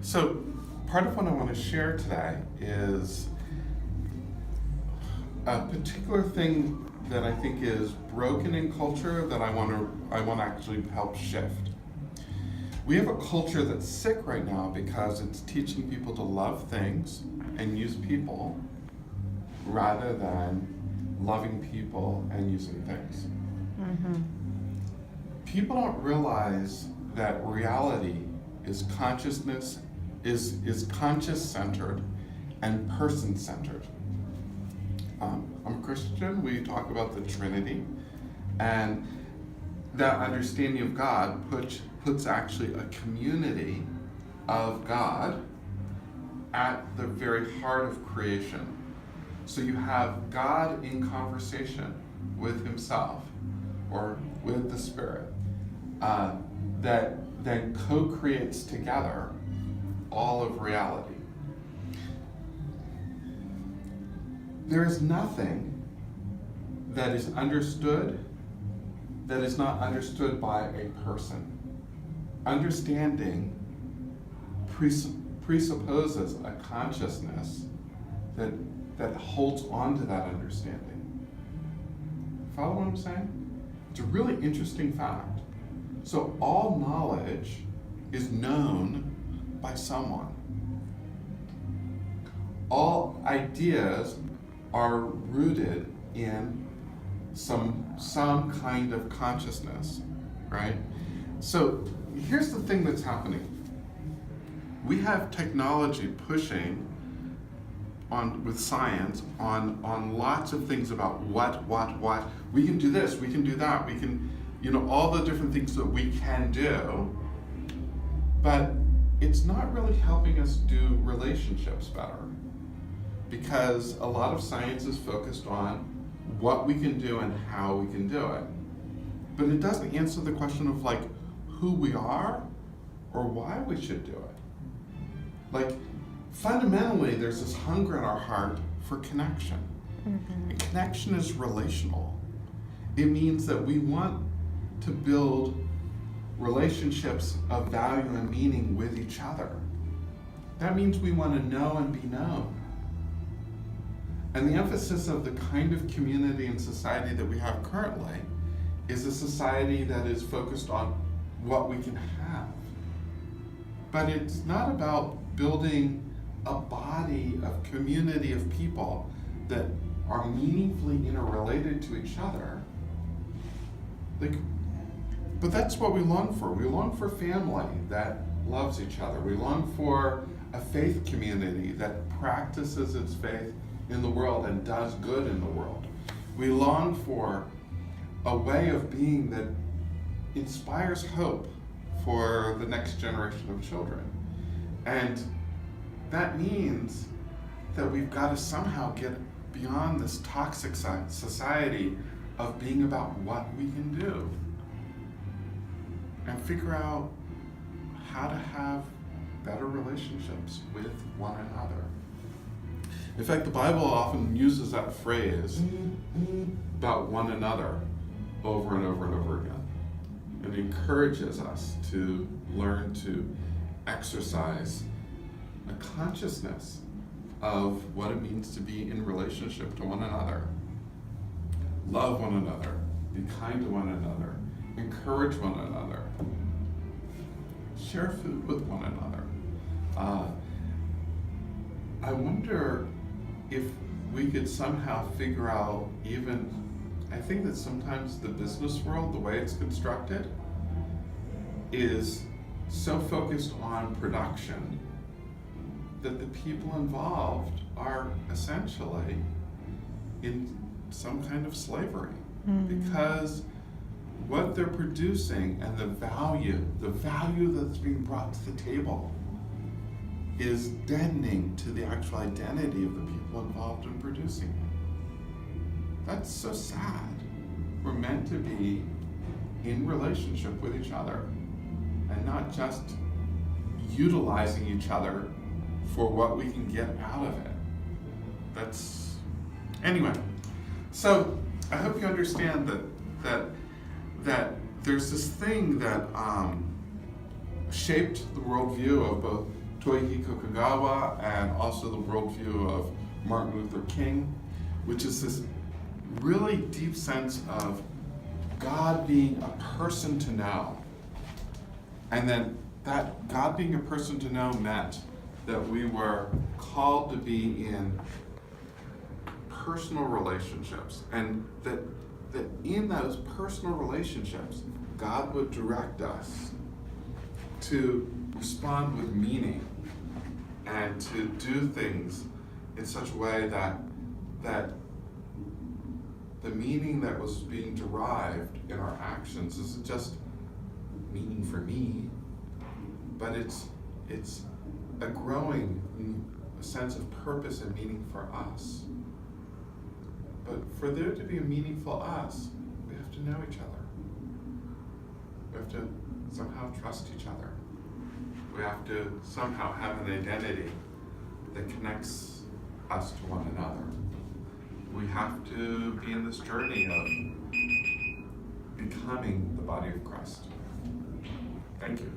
So, part of what I want to share today is a particular thing that I think is broken in culture that I want to actually help shift. We have a culture that's sick right now because it's teaching people to love things and use people rather than loving people and using things. Mm-hmm. People don't realize that reality is consciousness, is conscious-centered and person-centered. I'm a Christian. We talk about the Trinity, and that understanding of God puts actually a community of God at the very heart of creation. So you have God in conversation with himself or with the Spirit that then co-creates together all of reality. There is nothing that is understood that is not understood by a person. Understanding presupposes a consciousness that holds on to that understanding. Follow what I'm saying? It's a really interesting fact. So all knowledge is known by someone. All ideas are rooted in some kind of consciousness, right? So here's the thing that's happening. We have technology pushing on with science on lots of things about what. We can do this, we can do that, we can, all the different things that we can do, but it's not really helping us do relationships better, because a lot of science is focused on what we can do and how we can do it. But it doesn't answer the question of who we are or why we should do it. Fundamentally, there's this hunger in our heart for connection. Mm-hmm. And connection is relational. It means that we want to build relationships of value and meaning with each other. That means we want to know and be known. And the emphasis of the kind of community and society that we have currently is a society that is focused on what we can have. But it's not about building a body of community of people that are meaningfully interrelated to each other. But that's what we long for. We long for family that loves each other. We long for a faith community that practices its faith in the world and does good in the world. We long for a way of being that inspires hope for the next generation of children. And that means that we've got to somehow get beyond this toxic society of being about what we can do and figure out how to have better relationships with one another. In fact, the Bible often uses that phrase about one another over and over and over again. It encourages us to learn to exercise a consciousness of what it means to be in relationship to one another. Love one another, be kind to one another, encourage one another, share food with one another. I wonder if we could somehow figure out I think that sometimes the business world, the way it's constructed, is so focused on production that the people involved are essentially in some kind of slavery. Mm-hmm. Because what they're producing and the value that's being brought to the table is deadening to the actual identity of the people involved in producing it. That's so sad. We're meant to be in relationship with each other and not just utilizing each other for what we can get out of it. Anyway, so I hope you understand that there's this thing that shaped the worldview of both Toihiko Kagawa and also the worldview of Martin Luther King, which is this really deep sense of God being a person to know. And then that God being a person to know meant that we were called to be in personal relationships, and that in those personal relationships, God would direct us to respond with meaning and to do things in such a way that the meaning that was being derived in our actions isn't just meaning for me, but it's a growing sense of purpose and meaning for us. But for there to be a meaningful us, we have to know each other. We have to somehow trust each other. We have to somehow have an identity that connects us to one another. We have to be in this journey of becoming the body of Christ. Thank you.